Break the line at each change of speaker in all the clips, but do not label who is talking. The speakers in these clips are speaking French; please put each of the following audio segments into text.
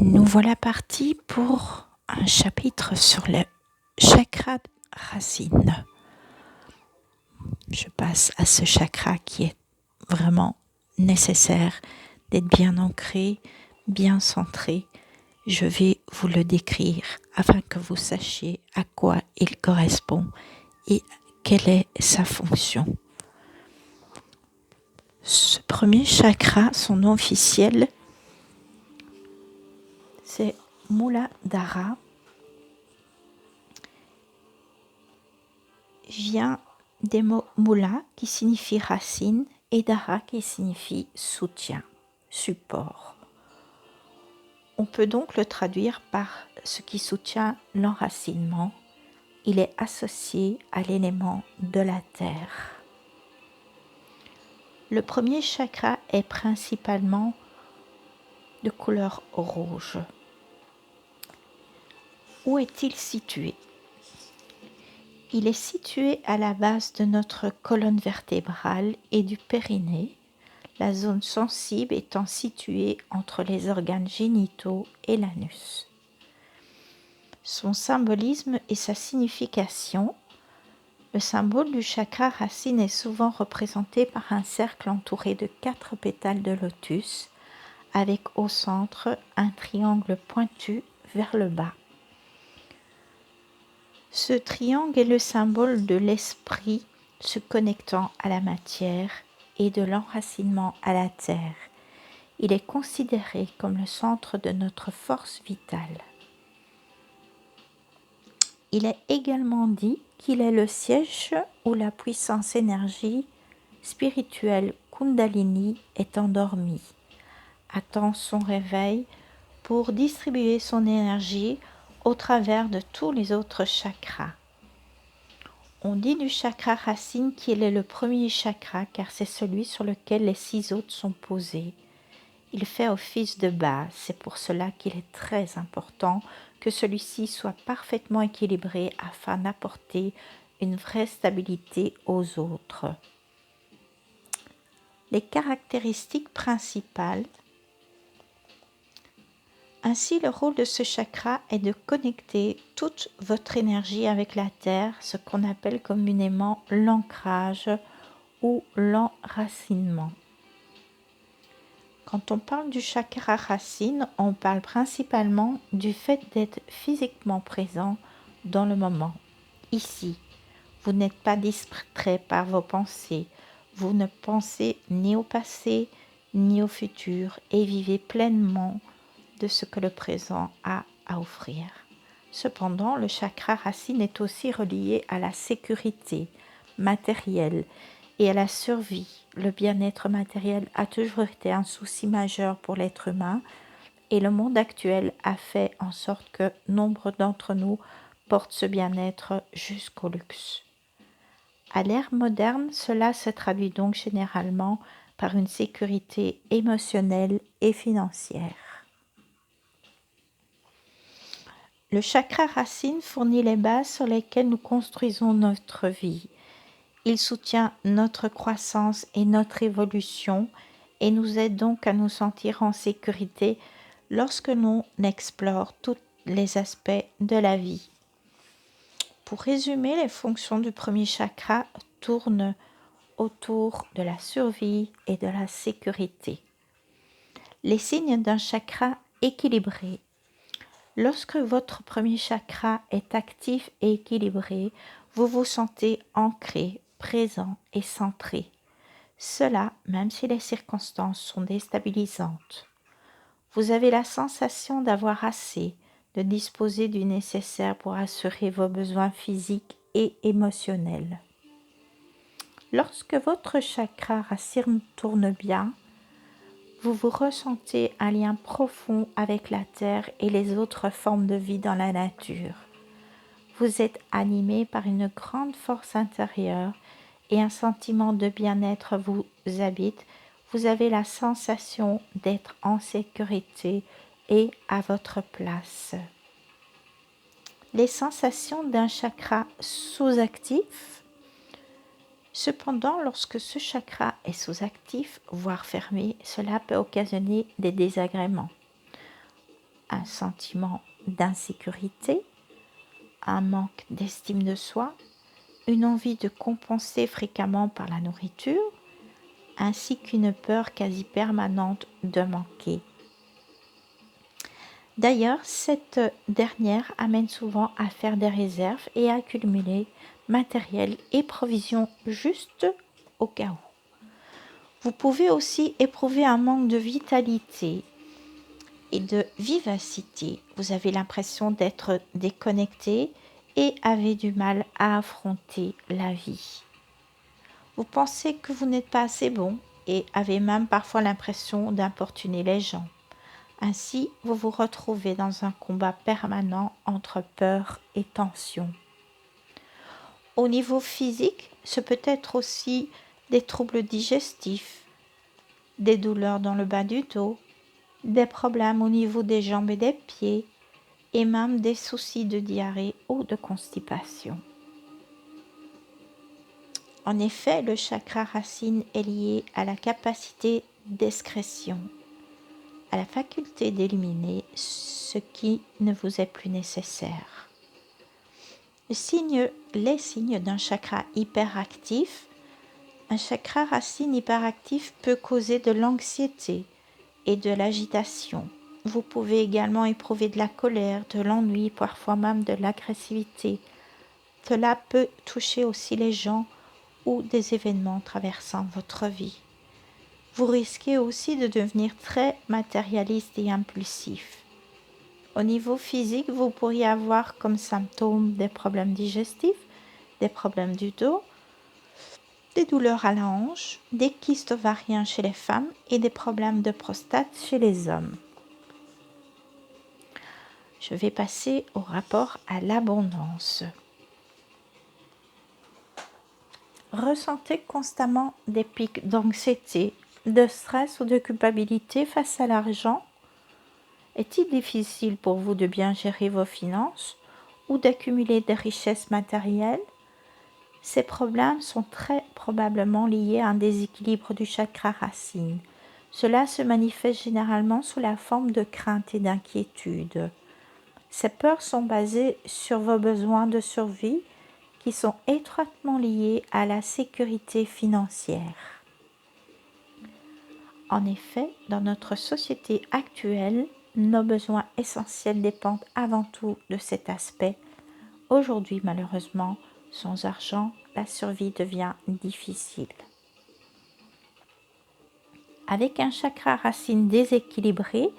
Nous voilà partis pour un chapitre sur le chakra racine. Je passe à ce chakra qui est vraiment nécessaire d'être bien ancré, bien centré. Je vais vous le décrire afin que vous sachiez à quoi il correspond et quelle est sa fonction. Ce premier chakra, son nom officiel, c'est Muladhara. Vient des mots Mula qui signifie racine et Dhara qui signifie soutien, support. On peut donc le traduire par ce qui soutient l'enracinement. Il est associé à l'élément de la terre. Le premier chakra est principalement de couleur rouge. Où est-il situé ? Il est situé à la base de notre colonne vertébrale et du périnée, la zone sensible étant située entre les organes génitaux et l'anus. Son symbolisme et sa signification. Le symbole du chakra racine est souvent représenté par un cercle entouré de 4 pétales de lotus, avec au centre un triangle pointu vers le bas. Ce triangle est le symbole de l'esprit se connectant à la matière et de l'enracinement à la terre. Il est considéré comme le centre de notre force vitale. Il est également dit qu'il est le siège où la puissance énergie spirituelle Kundalini est endormie, attend son réveil pour distribuer son énergie au travers de tous les autres chakras. On dit du chakra racine qu'il est le premier chakra car c'est celui sur lequel les 6 autres sont posés. Il fait office de base, c'est pour cela qu'il est très important que celui-ci soit parfaitement équilibré afin d'apporter une vraie stabilité aux autres. Les caractéristiques principales. Ainsi, le rôle de ce chakra est de connecter toute votre énergie avec la terre, ce qu'on appelle communément l'ancrage ou l'enracinement. Quand on parle du chakra racine, on parle principalement du fait d'être physiquement présent dans le moment, ici. Vous n'êtes pas distrait par vos pensées, vous ne pensez ni au passé ni au futur et vivez pleinement de ce que le présent a à offrir. Cependant, le chakra racine est aussi relié à la sécurité matérielle et à la survie. Le bien-être matériel a toujours été un souci majeur pour l'être humain et le monde actuel a fait en sorte que nombre d'entre nous portent ce bien-être jusqu'au luxe. À l'ère moderne, cela se traduit donc généralement par une sécurité émotionnelle et financière. Le chakra racine fournit les bases sur lesquelles nous construisons notre vie. Il soutient notre croissance et notre évolution et nous aide donc à nous sentir en sécurité lorsque l'on explore tous les aspects de la vie. Pour résumer, les fonctions du premier chakra tournent autour de la survie et de la sécurité. Les signes d'un chakra équilibré. Lorsque votre premier chakra est actif et équilibré, vous vous sentez ancré, présent et centré. Cela, même si les circonstances sont déstabilisantes. Vous avez la sensation d'avoir assez, de disposer du nécessaire pour assurer vos besoins physiques et émotionnels. Lorsque votre chakra racine tourne bien, vous vous ressentez un lien profond avec la terre et les autres formes de vie dans la nature. Vous êtes animé par une grande force intérieure et un sentiment de bien-être vous habite. Vous avez la sensation d'être en sécurité et à votre place. Les sensations d'un chakra sous-actif. Cependant, lorsque ce chakra est sous-actif, voire fermé, cela peut occasionner des désagréments. un sentiment d'insécurité, un manque d'estime de soi, une envie de compenser fréquemment par la nourriture, ainsi qu'une peur quasi permanente de manquer. D'ailleurs, cette dernière amène souvent à faire des réserves et à accumuler matériel et provisions juste au cas où. Vous pouvez aussi éprouver un manque de vitalité et de vivacité. Vous avez l'impression d'être déconnecté et avez du mal à affronter la vie. Vous pensez que vous n'êtes pas assez bon et avez même parfois l'impression d'importuner les gens. Ainsi, vous vous retrouvez dans un combat permanent entre peur et tension. Au niveau physique, ce peut être aussi des troubles digestifs, des douleurs dans le bas du dos, des problèmes au niveau des jambes et des pieds, et même des soucis de diarrhée ou de constipation. En effet, le chakra racine est lié à la capacité d'excrétion, à la faculté d'éliminer ce qui ne vous est plus nécessaire. Les signes d'un chakra hyperactif. Un chakra racine hyperactif peut causer de l'anxiété et de l'agitation. Vous pouvez également éprouver de la colère, de l'ennui, parfois même de l'agressivité. Cela peut toucher aussi les gens ou des événements traversant votre vie. Vous risquez aussi de devenir très matérialiste et impulsif. Au niveau physique, vous pourriez avoir comme symptômes des problèmes digestifs, des problèmes du dos, des douleurs à la hanche, des kystes ovariens chez les femmes et des problèmes de prostate chez les hommes. Je vais passer au rapport à l'abondance. Ressentez constamment des pics d'anxiété, de stress ou de culpabilité face à l'argent? Est-il difficile pour vous de bien gérer vos finances ou d'accumuler des richesses matérielles? Ces problèmes sont très probablement liés à un déséquilibre du chakra racine. Cela se manifeste généralement sous la forme de crainte et d'inquiétude. Ces peurs sont basées sur vos besoins de survie qui sont étroitement liés à la sécurité financière. En effet, dans notre société actuelle, nos besoins essentiels dépendent avant tout de cet aspect. Aujourd'hui, malheureusement, sans argent, la survie devient difficile. Avec un chakra racine déséquilibré,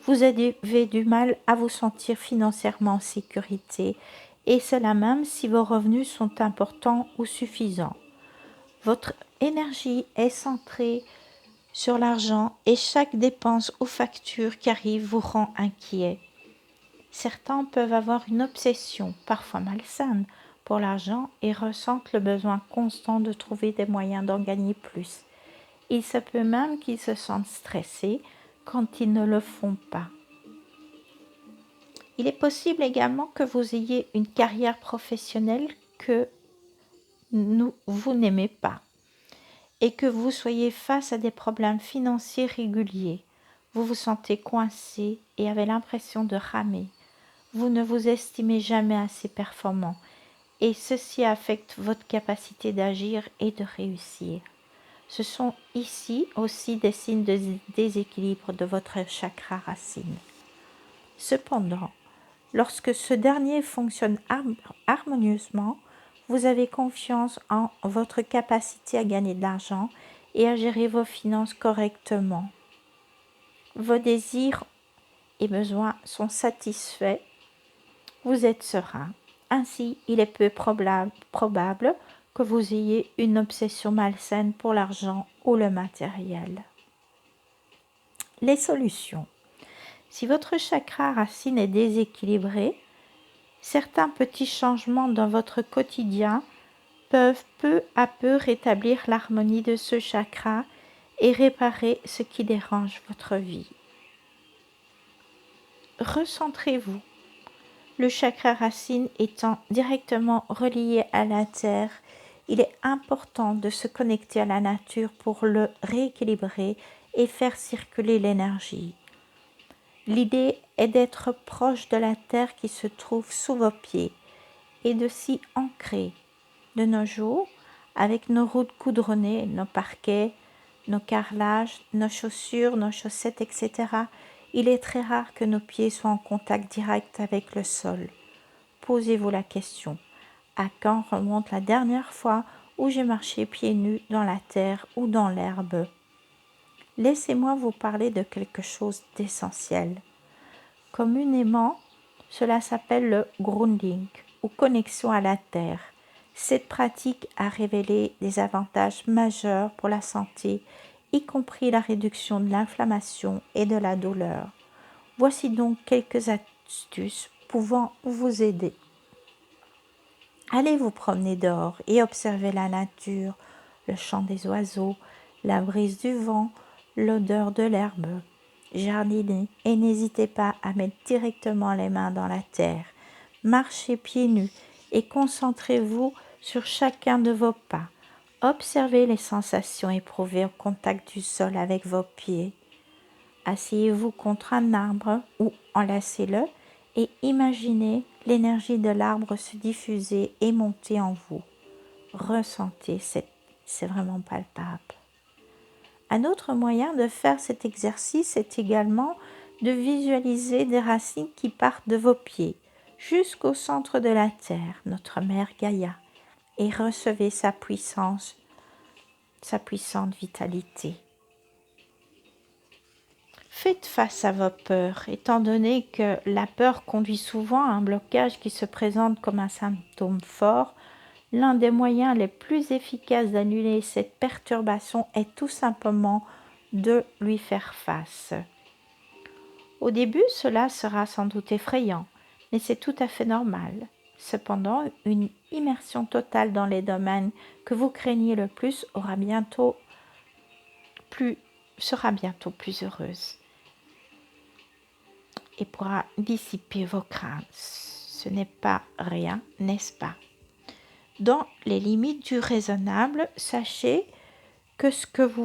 vous avez du mal à vous sentir financièrement en sécurité, et cela même si vos revenus sont importants ou suffisants. Votre énergie est centrée sur l'argent et chaque dépense ou facture qui arrive vous rend inquiet. Certains peuvent avoir une obsession, parfois malsaine, pour l'argent et ressentent le besoin constant de trouver des moyens d'en gagner plus. Il se peut même qu'ils se sentent stressés quand ils ne le font pas. Il est possible également que vous ayez une carrière professionnelle que vous n'aimez pas et que vous soyez face à des problèmes financiers réguliers. Vous vous sentez coincé et avez l'impression de ramer. Vous ne vous estimez jamais assez performant et ceci affecte votre capacité d'agir et de réussir. Ce sont ici aussi des signes de déséquilibre de votre chakra racine. Cependant, lorsque ce dernier fonctionne harmonieusement, vous avez confiance en votre capacité à gagner de l'argent et à gérer vos finances correctement. Vos désirs et besoins sont satisfaits. Vous êtes serein. Ainsi, il est peu probable que vous ayez une obsession malsaine pour l'argent ou le matériel. Les solutions. Si votre chakra racine est déséquilibré, certains petits changements dans votre quotidien peuvent peu à peu rétablir l'harmonie de ce chakra et réparer ce qui dérange votre vie. Recentrez-vous. Le chakra racine étant directement relié à la terre, il est important de se connecter à la nature pour le rééquilibrer et faire circuler l'énergie. L'idée est d'être proche de la terre qui se trouve sous vos pieds et de s'y ancrer. De nos jours, avec nos routes goudronnées, nos parquets, nos carrelages, nos chaussures, nos chaussettes, etc., il est très rare que nos pieds soient en contact direct avec le sol. Posez-vous la question, à quand remonte la dernière fois où j'ai marché pieds nus dans la terre ou dans l'herbe? Laissez-moi vous parler de quelque chose d'essentiel. Communément, cela s'appelle le grounding ou connexion à la terre. Cette pratique a révélé des avantages majeurs pour la santé, y compris la réduction de l'inflammation et de la douleur. Voici donc quelques astuces pouvant vous aider. Allez vous promener dehors et observez la nature, le chant des oiseaux, la brise du vent, l'odeur de l'herbe. Jardinez et n'hésitez pas à mettre directement les mains dans la terre. Marchez pieds nus et concentrez-vous sur chacun de vos pas. Observez les sensations éprouvées au contact du sol avec vos pieds. Asseyez-vous contre un arbre ou enlacez-le et imaginez l'énergie de l'arbre se diffuser et monter en vous. Ressentez, c'est vraiment palpable. Un autre moyen de faire cet exercice est également de visualiser des racines qui partent de vos pieds jusqu'au centre de la terre, notre mère Gaïa, et recevez sa puissance, sa puissante vitalité. Faites face à vos peurs, étant donné que la peur conduit souvent à un blocage qui se présente comme un symptôme fort. L'un des moyens les plus efficaces d'annuler cette perturbation est tout simplement de lui faire face. Au début, cela sera sans doute effrayant, mais c'est tout à fait normal. Cependant, une immersion totale dans les domaines que vous craignez le plus sera bientôt plus heureuse et pourra dissiper vos craintes. Ce n'est pas rien, n'est-ce pas? Dans les limites du raisonnable, sachez que ce que vous